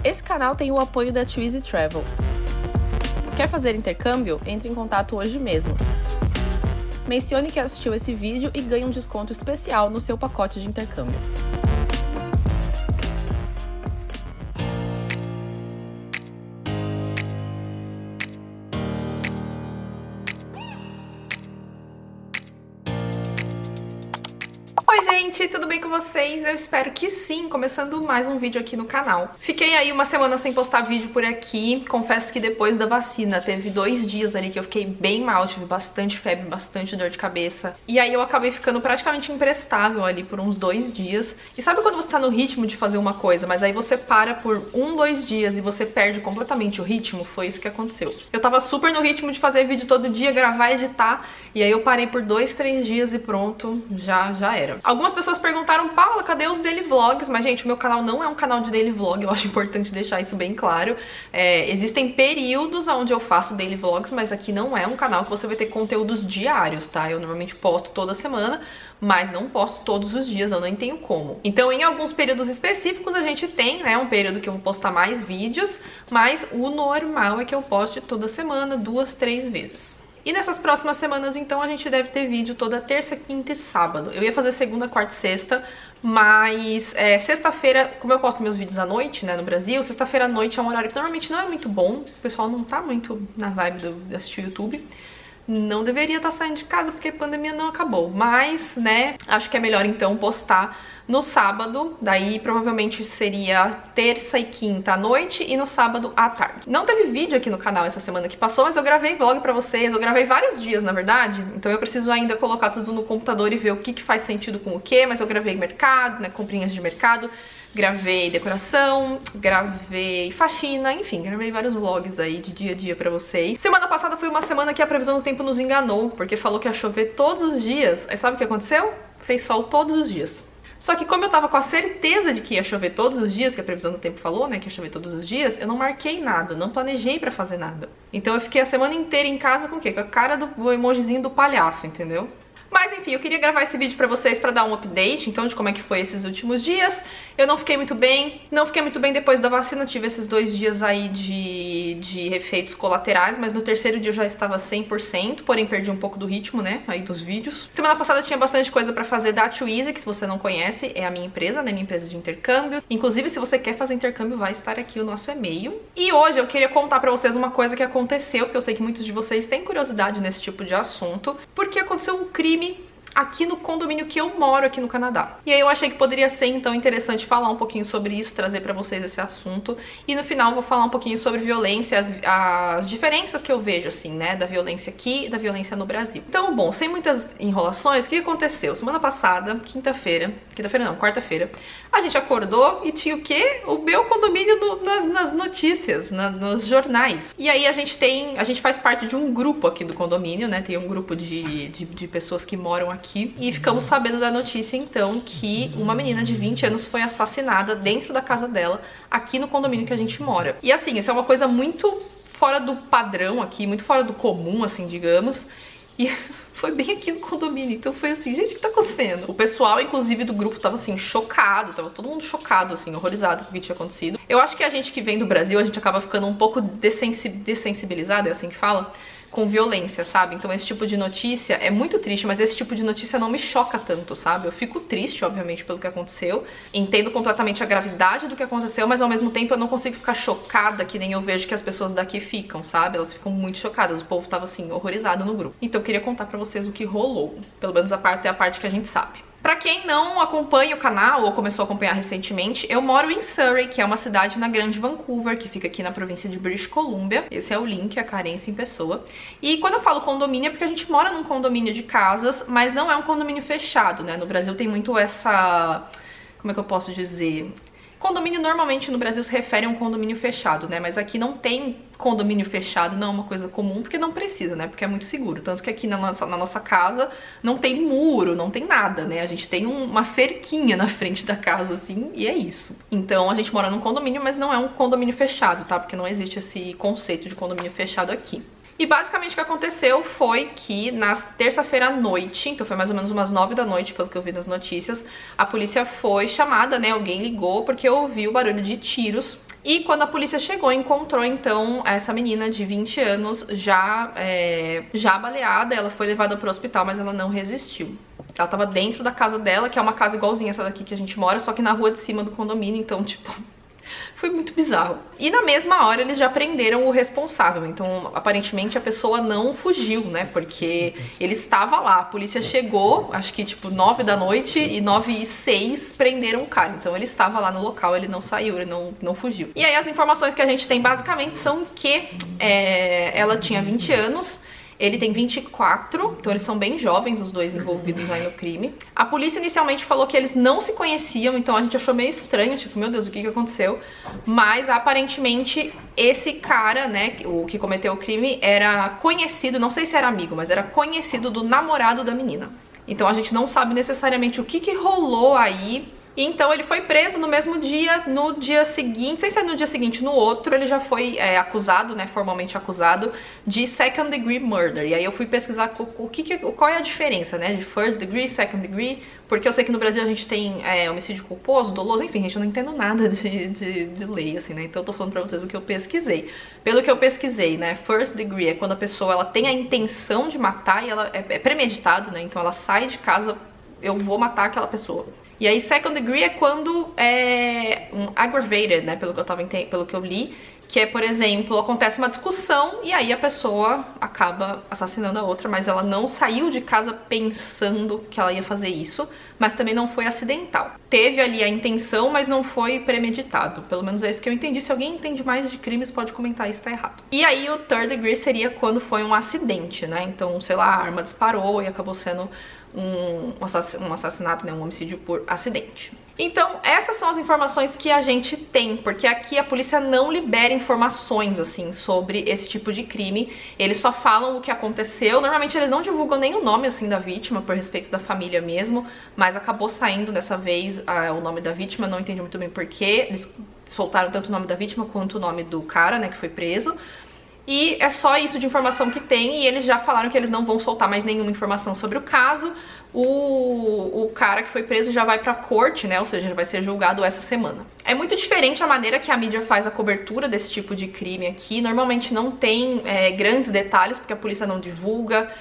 Esse canal tem o apoio da Twizy Travel. Quer fazer intercâmbio? Entre em contato hoje mesmo. Mencione que assistiu esse vídeo e ganhe um desconto especial no seu pacote de intercâmbio. Oi gente, tudo bem com vocês? Eu espero que sim, começando mais um vídeo aqui no canal. Fiquei aí uma semana sem postar vídeo por aqui, confesso que depois da vacina teve 2 dias ali que eu fiquei bem mal, tive bastante febre, bastante dor de cabeça, e aí eu acabei ficando praticamente imprestável ali por uns 2 dias. E sabe quando você tá no ritmo de fazer uma coisa, mas aí você para por 2 dias e você perde completamente o ritmo? Foi isso que aconteceu. Eu tava super no ritmo de fazer vídeo todo dia, gravar, editar, e aí eu parei por 2, 3 dias e pronto, já era. Algumas pessoas perguntaram, Paula, cadê os daily vlogs? Mas, gente, o meu canal não é um canal de daily vlog, eu acho importante deixar isso bem claro. Existem períodos onde eu faço daily vlogs, mas aqui não é um canal que você vai ter conteúdos diários, tá? Eu normalmente posto toda semana, mas não posto todos os dias, eu nem tenho como. Então, em alguns períodos específicos, a gente tem, né, um período que eu vou postar mais vídeos, mas o normal é que eu poste toda semana, 2, 3 vezes. E nessas próximas semanas, então, a gente deve ter vídeo toda terça, quinta e sábado. Eu ia fazer segunda, quarta e sexta, mas sexta-feira, como eu posto meus vídeos à noite, né, no Brasil, sexta-feira à noite é um horário que normalmente não é muito bom. O pessoal não tá muito na vibe de assistir o YouTube. Não deveria estar saindo de casa porque a pandemia não acabou, mas, né, acho que é melhor então postar no sábado, daí provavelmente seria terça e quinta à noite e no sábado à tarde. Não teve vídeo aqui no canal essa semana que passou, mas eu gravei vlog pra vocês, eu gravei vários dias, na verdade, então eu preciso ainda colocar tudo no computador e ver o que faz sentido com o que, mas eu gravei mercado, né, comprinhas de mercado, gravei decoração, gravei faxina, enfim, gravei vários vlogs aí de dia a dia pra vocês. Semana passada foi uma semana que a previsão do tempo nos enganou, porque falou que ia chover todos os dias, aí sabe o que aconteceu? Fez sol todos os dias. Só que como eu tava com a certeza de que ia chover todos os dias, que a previsão do tempo falou, né, que ia chover todos os dias, eu não marquei nada, não planejei pra fazer nada. Então eu fiquei a semana inteira em casa com o quê? Com a cara do emojizinho do palhaço, entendeu? Mas enfim, eu queria gravar esse vídeo pra vocês pra dar um update, então, de como é que foi esses últimos dias. Eu não fiquei muito bem depois da vacina, tive esses 2 dias aí de efeitos colaterais, mas no terceiro dia eu já estava 100%, porém perdi um pouco do ritmo, né, aí dos vídeos. Semana passada tinha bastante coisa pra fazer da Twizy, que se você não conhece, é a minha empresa, né, minha empresa de intercâmbio. Inclusive, se você quer fazer intercâmbio, vai estar aqui o nosso e-mail. E hoje eu queria contar pra vocês uma coisa que aconteceu, porque eu sei que muitos de vocês têm curiosidade nesse tipo de assunto, porque aconteceu um crime aqui no condomínio que eu moro aqui no Canadá. E aí eu achei que poderia ser então interessante falar um pouquinho sobre isso, trazer pra vocês esse assunto. E no final eu vou falar um pouquinho sobre violência, as diferenças que eu vejo, assim, né, da violência aqui e da violência no Brasil. Então, bom, sem muitas enrolações, o que aconteceu? Semana passada, quarta-feira, a gente acordou e tinha o quê? O meu condomínio nas notícias, nos jornais. E aí a gente faz parte de um grupo aqui do condomínio, né, tem um grupo de pessoas que moram aqui. E ficamos sabendo da notícia, então, que uma menina de 20 anos foi assassinada dentro da casa dela, aqui no condomínio que a gente mora. E assim, isso é uma coisa muito fora do padrão aqui, muito fora do comum, assim, digamos. E foi bem aqui no condomínio, então foi assim, gente, o que tá acontecendo? O pessoal, inclusive, do grupo tava assim, chocado, tava todo mundo chocado, assim, horrorizado com o que tinha acontecido. Eu acho que a gente que vem do Brasil, a gente acaba ficando um pouco dessensibilizado, é assim que fala? Com violência, sabe? Então esse tipo de notícia é muito triste, mas esse tipo de notícia não me choca tanto, sabe? Eu fico triste, obviamente, pelo que aconteceu, entendo completamente a gravidade do que aconteceu, mas ao mesmo tempo eu não consigo ficar chocada que nem eu vejo que as pessoas daqui ficam, sabe? Elas ficam muito chocadas, o povo tava assim, horrorizado no grupo. Então eu queria contar pra vocês o que rolou, pelo menos a parte que a gente sabe. Pra quem não acompanha o canal ou começou a acompanhar recentemente, eu moro em Surrey, que é uma cidade na Grande Vancouver, que fica aqui na província de British Columbia. Esse é o link, a Carência em pessoa. E quando eu falo condomínio é porque a gente mora num condomínio de casas, mas não é um condomínio fechado, né? No Brasil tem muito essa... como é que eu posso dizer? Condomínio normalmente no Brasil se refere a um condomínio fechado, né? Mas aqui não tem condomínio fechado, não é uma coisa comum, porque não precisa, né? Porque é muito seguro. Tanto que aqui na nossa casa não tem muro, não tem nada, né? A gente tem uma cerquinha na frente da casa, assim, e é isso. Então a gente mora num condomínio, mas não é um condomínio fechado, tá? Porque não existe esse conceito de condomínio fechado aqui. E basicamente o que aconteceu foi que na terça-feira à noite, então foi mais ou menos umas 9 da noite, pelo que eu vi nas notícias, a polícia foi chamada, né? Alguém ligou porque ouviu o barulho de tiros E quando a polícia chegou, encontrou então essa menina de 20 anos já baleada. Ela foi levada para o hospital, mas ela não resistiu. Ela tava dentro da casa dela, que é uma casa igualzinha essa daqui que a gente mora, só que na rua de cima do condomínio, então, tipo, foi muito bizarro. E na mesma hora eles já prenderam o responsável, então aparentemente a pessoa não fugiu, né, porque ele estava lá. A polícia chegou, acho que tipo 9 da noite, e 9h06 prenderam o cara. Então ele estava lá no local, ele não saiu, ele não fugiu. E aí as informações que a gente tem basicamente são que ela tinha 20 anos, ele tem 24, então eles são bem jovens, os dois envolvidos aí no crime. A polícia inicialmente falou que eles não se conheciam, então a gente achou meio estranho, tipo, meu Deus, o que aconteceu? Mas aparentemente esse cara, né, o que cometeu o crime, era conhecido, não sei se era amigo, mas era conhecido do namorado da menina. Então a gente não sabe necessariamente o que rolou aí. Então ele foi preso no mesmo dia, no dia seguinte, não sei se é no dia seguinte, no outro, ele já foi acusado, né, formalmente acusado de second degree murder. E aí eu fui pesquisar qual é a diferença, né, de first degree, second degree, porque eu sei que no Brasil a gente tem homicídio culposo, doloso, enfim, gente, eu não entendo nada de lei, assim, né, então eu tô falando pra vocês o que eu pesquisei. Pelo que eu pesquisei, né, first degree é quando a pessoa, ela tem a intenção de matar e ela é premeditado, né, então ela sai de casa, eu vou matar aquela pessoa. E aí, second degree é quando é um aggravated, né, pelo que eu li, que é, por exemplo, acontece uma discussão e aí a pessoa acaba assassinando a outra, mas ela não saiu de casa pensando que ela ia fazer isso, mas também não foi acidental. Teve ali a intenção, mas não foi premeditado. Pelo menos é isso que eu entendi. Se alguém entende mais de crimes, pode comentar se tá errado. E aí, o third degree seria quando foi um acidente, né? Então, sei lá, a arma disparou e acabou sendo um assassinato, né, um homicídio por acidente. Então, essas são as informações que a gente tem, porque aqui a polícia não libera informações, assim, sobre esse tipo de crime. Eles só falam o que aconteceu. Normalmente eles não divulgam nem o nome, assim, da vítima, por respeito da família mesmo, mas acabou saindo dessa vez o nome da vítima, não entendi muito bem porquê. Eles soltaram tanto o nome da vítima quanto o nome do cara, né, que foi preso. E é só isso de informação que tem, e eles já falaram que eles não vão soltar mais nenhuma informação sobre o caso. O cara que foi preso já vai pra corte, né, ou seja, ele vai ser julgado essa semana. É muito diferente a maneira que a mídia faz a cobertura desse tipo de crime aqui. Normalmente não tem grandes detalhes, porque a polícia não divulga.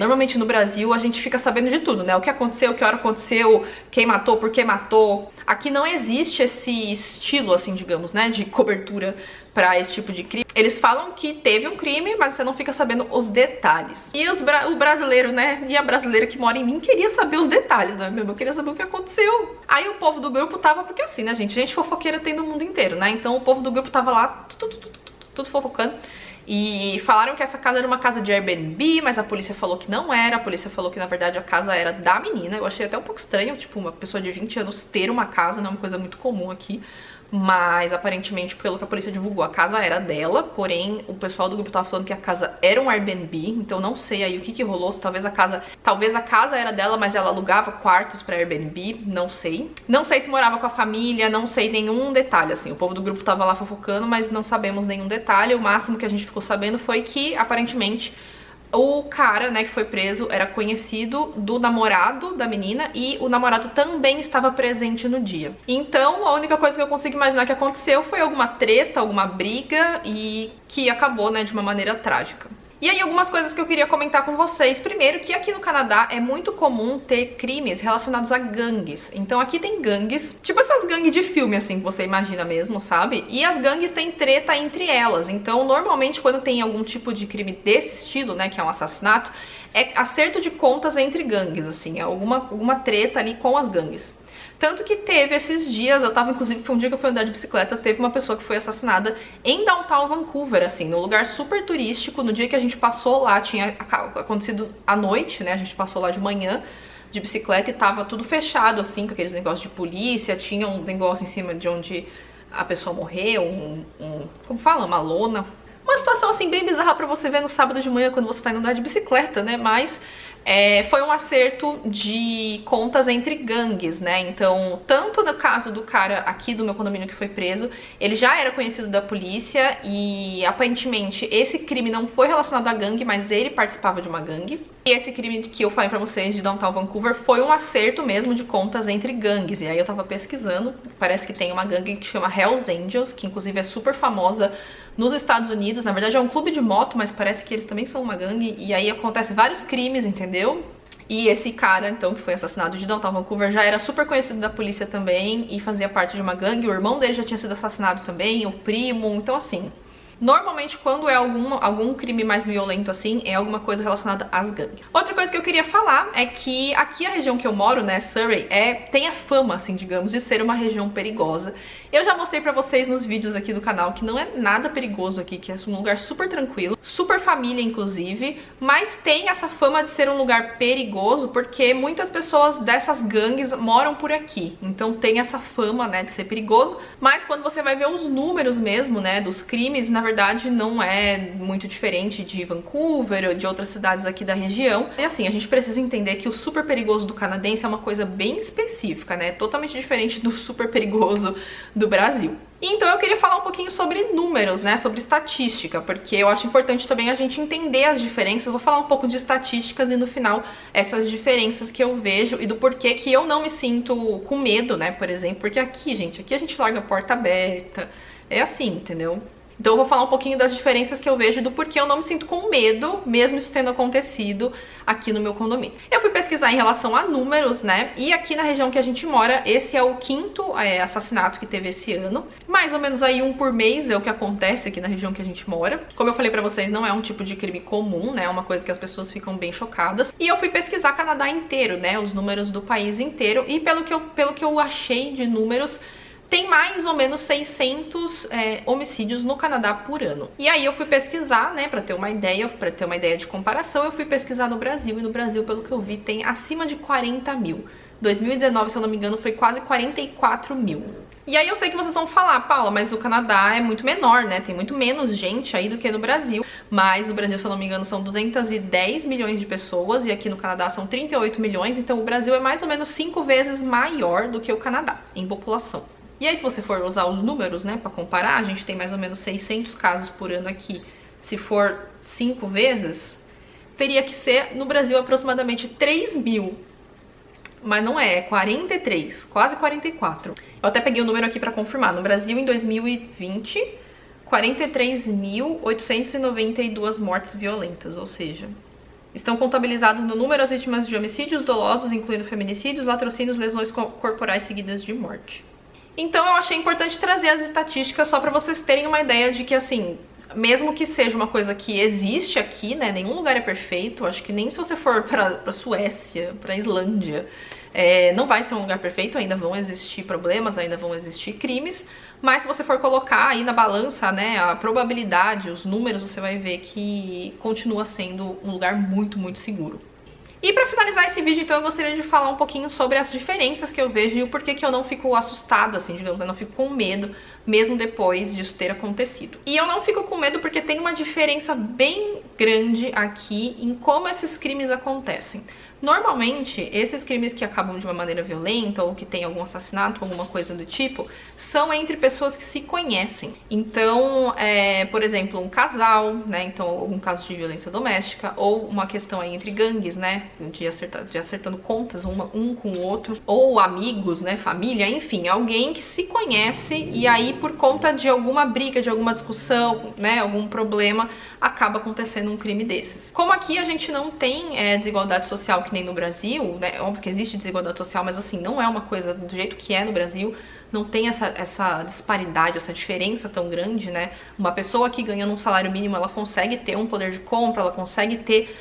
Normalmente no Brasil a gente fica sabendo de tudo, né, o que aconteceu, que hora aconteceu, quem matou, por que matou. Aqui não existe esse estilo, assim, digamos, né, de cobertura pra esse tipo de crime. Eles falam que teve um crime, mas você não fica sabendo os detalhes. E o brasileiro, né, e a brasileira que mora em mim queria saber os detalhes, né, eu queria saber o que aconteceu. Aí o povo do grupo tava, porque assim, né, gente fofoqueira tem no mundo inteiro, né, então o povo do grupo tava lá, tudo fofocando. E falaram que essa casa era uma casa de Airbnb, mas a polícia falou que não era. A polícia falou que, na verdade, a casa era da menina. Eu achei até um pouco estranho, tipo, uma pessoa de 20 anos ter uma casa, não é uma coisa muito comum aqui. Mas, aparentemente, pelo que a polícia divulgou, a casa era dela. Porém, o pessoal do grupo tava falando que a casa era um Airbnb. Então, não sei aí o que rolou. Se talvez a casa era dela, mas ela alugava quartos pra Airbnb. Não sei. Não sei se morava com a família. Não sei nenhum detalhe, assim. O povo do grupo tava lá fofocando, mas não sabemos nenhum detalhe. O máximo que a gente ficou sabendo foi que, aparentemente, o cara, né, que foi preso era conhecido do namorado da menina e o namorado também estava presente no dia. Então, a única coisa que eu consigo imaginar que aconteceu foi alguma treta, alguma briga e que acabou, né, de uma maneira trágica. E aí algumas coisas que eu queria comentar com vocês. Primeiro, que aqui no Canadá é muito comum ter crimes relacionados a gangues. Então aqui tem gangues, tipo essas gangues de filme, assim, que você imagina mesmo, sabe? E as gangues têm treta entre elas. Então normalmente quando tem algum tipo de crime desse estilo, né, que é um assassinato, é acerto de contas entre gangues, assim, é alguma treta ali com as gangues. Tanto que teve esses dias, inclusive foi um dia que eu fui andar de bicicleta, teve uma pessoa que foi assassinada em downtown Vancouver, assim, num lugar super turístico. No dia que a gente passou lá, tinha acontecido à noite, né, a gente passou lá de manhã de bicicleta e tava tudo fechado, assim, com aqueles negócios de polícia, tinha um negócio em cima de onde a pessoa morreu, como fala, uma lona. Uma situação, assim, bem bizarra pra você ver no sábado de manhã quando você tá indo andar de bicicleta, né, mas foi um acerto de contas entre gangues, né? Então, tanto no caso do cara aqui do meu condomínio que foi preso, ele já era conhecido da polícia e aparentemente esse crime não foi relacionado à gangue, mas ele participava de uma gangue. E esse crime que eu falei pra vocês de Downtown Vancouver foi um acerto mesmo de contas entre gangues. E aí eu tava pesquisando, parece que tem uma gangue que chama Hells Angels, que inclusive é super famosa nos Estados Unidos. Na verdade é um clube de moto, mas parece que eles também são uma gangue. E aí acontecem vários crimes, entendeu? E esse cara, então, que foi assassinado de Downtown Vancouver, já era super conhecido da polícia também e fazia parte de uma gangue. O irmão dele já tinha sido assassinado também, o primo, então assim... Normalmente, quando é algum crime mais violento assim, é alguma coisa relacionada às gangues. Outra coisa que eu queria falar é que aqui a região que eu moro, né, Surrey, tem a fama, assim, digamos, de ser uma região perigosa. Eu já mostrei pra vocês nos vídeos aqui do canal que não é nada perigoso aqui, que é um lugar super tranquilo, super família, inclusive, mas tem essa fama de ser um lugar perigoso porque muitas pessoas dessas gangues moram por aqui. Então tem essa fama, né, de ser perigoso, mas quando você vai ver os números mesmo, né, dos crimes, na verdade não é muito diferente de Vancouver ou de outras cidades aqui da região. E assim, a gente precisa entender que o super perigoso do canadense é uma coisa bem específica, né, totalmente diferente do super perigoso do Brasil. Então eu queria falar um pouquinho sobre números, né, sobre estatística, porque eu acho importante também a gente entender as diferenças. Eu vou falar um pouco de estatísticas e no final essas diferenças que eu vejo e do porquê que eu não me sinto com medo, né, por exemplo, porque aqui, gente, aqui a gente larga a porta aberta, é assim, entendeu? Então eu vou falar um pouquinho das diferenças que eu vejo e do porquê eu não me sinto com medo, mesmo isso tendo acontecido aqui no meu condomínio. Eu fui pesquisar em relação a números, né, e aqui na região que a gente mora, esse é o quinto assassinato que teve esse ano. Mais ou menos aí um por mês é o que acontece aqui na região que a gente mora. Como eu falei pra vocês, não é um tipo de crime comum, né, é uma coisa que as pessoas ficam bem chocadas. E eu fui pesquisar Canadá inteiro, né, os números do país inteiro, e pelo que eu achei de números, tem mais ou menos 600 homicídios no Canadá por ano. E aí eu fui pesquisar, né, pra ter uma ideia de comparação, eu fui pesquisar no Brasil, e no Brasil, pelo que eu vi, tem acima de 40 mil. 2019, se eu não me engano, foi quase 44 mil. E aí eu sei que vocês vão falar, Paula, mas o Canadá é muito menor, né, tem muito menos gente aí do que no Brasil. Mas no Brasil, se eu não me engano, são 210 milhões de pessoas, e aqui no Canadá são 38 milhões, então o Brasil é mais ou menos 5 vezes maior do que o Canadá, em população. E aí, se você for usar os números, né, pra comparar, a gente tem mais ou menos 600 casos por ano aqui. Se for 5 vezes, teria que ser, no Brasil, aproximadamente 3 mil. Mas não é 43, quase 44. Eu até peguei o número aqui pra confirmar. No Brasil, em 2020, 43.892 mortes violentas, ou seja... Estão contabilizados no número as vítimas de homicídios dolosos, incluindo feminicídios, latrocínios, lesões corporais seguidas de morte. Então eu achei importante trazer as estatísticas só pra vocês terem uma ideia de que, assim, mesmo que seja uma coisa que existe aqui, né, nenhum lugar é perfeito, acho que nem se você for pra Suécia, pra Islândia, não vai ser um lugar perfeito, ainda vão existir problemas, ainda vão existir crimes, mas se você for colocar aí na balança, né, a probabilidade, os números, você vai ver que continua sendo um lugar muito, muito seguro. E pra finalizar esse vídeo, então, eu gostaria de falar um pouquinho sobre as diferenças que eu vejo e o porquê que eu não fico assustada, assim, digamos, eu não fico com medo, mesmo depois disso ter acontecido. E eu não fico com medo porque tem uma diferença bem grande aqui em como esses crimes acontecem. Normalmente, esses crimes que acabam de uma maneira violenta ou que tem algum assassinato, alguma coisa do tipo, são entre pessoas que se conhecem. Então, por exemplo, um casal, né, então algum caso de violência doméstica, ou uma questão aí entre gangues, né, de acertando contas um com o outro, ou amigos, né, família, enfim, alguém que se conhece e aí por conta de alguma briga, de alguma discussão, né, algum problema, acaba acontecendo um crime desses. Como aqui a gente não tem desigualdade social que nem no Brasil, né, óbvio que existe desigualdade social, mas assim, não é uma coisa do jeito que é no Brasil, não tem essa disparidade, essa diferença tão grande, né, uma pessoa que ganhando um salário mínimo, ela consegue ter um poder de compra, ela consegue ter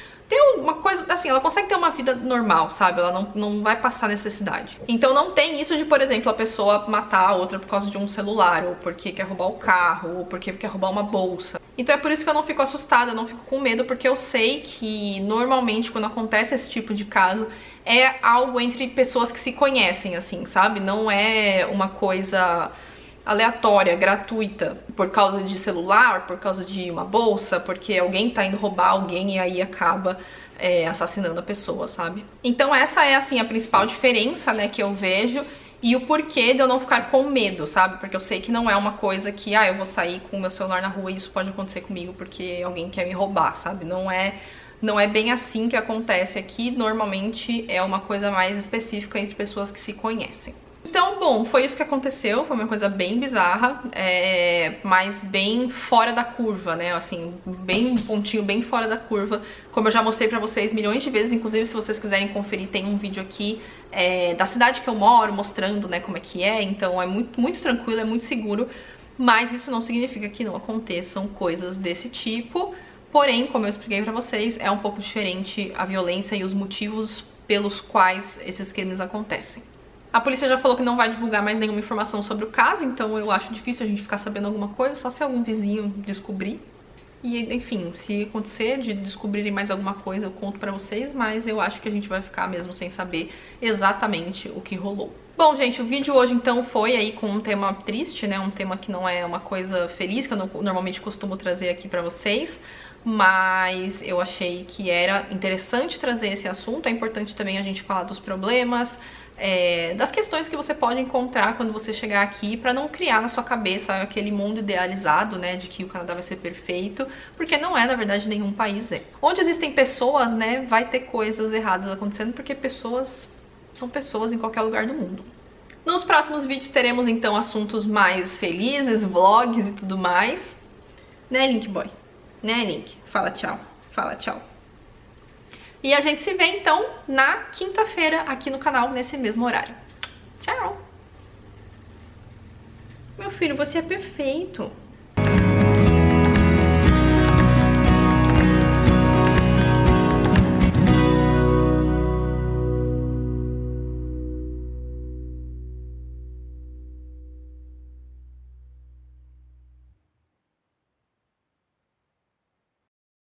uma coisa, assim, ela consegue ter uma vida normal, sabe? Ela não vai passar necessidade. Então não tem isso de, por exemplo, a pessoa matar a outra por causa de um celular, ou porque quer roubar o carro, ou porque quer roubar uma bolsa. Então é por isso que eu não fico assustada, eu não fico com medo, porque eu sei que normalmente quando acontece esse tipo de caso, é algo entre pessoas que se conhecem, assim, sabe? Não é uma coisa aleatória, gratuita, por causa de celular, por causa de uma bolsa, porque alguém tá indo roubar alguém e aí acaba assassinando a pessoa, sabe? Então essa é, assim, a principal diferença, né, que eu vejo e o porquê de eu não ficar com medo, sabe? Porque eu sei que não é uma coisa que, eu vou sair com o meu celular na rua e isso pode acontecer comigo porque alguém quer me roubar, sabe? Não é não é bem assim que acontece aqui, normalmente é uma coisa mais específica entre pessoas que se conhecem. Então, bom, foi isso que aconteceu, foi uma coisa bem bizarra, mas bem fora da curva, né, assim, bem pontinho, bem fora da curva, como eu já mostrei pra vocês milhões de vezes, inclusive se vocês quiserem conferir, tem um vídeo aqui da cidade que eu moro, mostrando, né, como é que é, então é muito tranquilo, é muito seguro, mas isso não significa que não aconteçam coisas desse tipo, porém, como eu expliquei pra vocês, é um pouco diferente a violência e os motivos pelos quais esses crimes acontecem. A polícia já falou que não vai divulgar mais nenhuma informação sobre o caso, então eu acho difícil a gente ficar sabendo alguma coisa, só se algum vizinho descobrir. E, enfim, se acontecer de descobrirem mais alguma coisa, eu conto pra vocês, mas eu acho que a gente vai ficar mesmo sem saber exatamente o que rolou. Bom, gente, o vídeo hoje, então, foi aí com um tema triste, né, um tema que não é uma coisa feliz, que eu normalmente costumo trazer aqui pra vocês, mas eu achei que era interessante trazer esse assunto, é importante também a gente falar dos problemas, das questões que você pode encontrar quando você chegar aqui, pra não criar na sua cabeça aquele mundo idealizado, né, de que o Canadá vai ser perfeito, porque não é, na verdade, nenhum país é. Onde existem pessoas, né, vai ter coisas erradas acontecendo, porque pessoas são pessoas em qualquer lugar do mundo. Nos próximos vídeos teremos, então, assuntos mais felizes, vlogs e tudo mais. Né, Link Boy? Né, Link? Fala tchau. Fala tchau. E a gente se vê, então, na quinta-feira aqui no canal, nesse mesmo horário. Tchau! Meu filho, você é perfeito!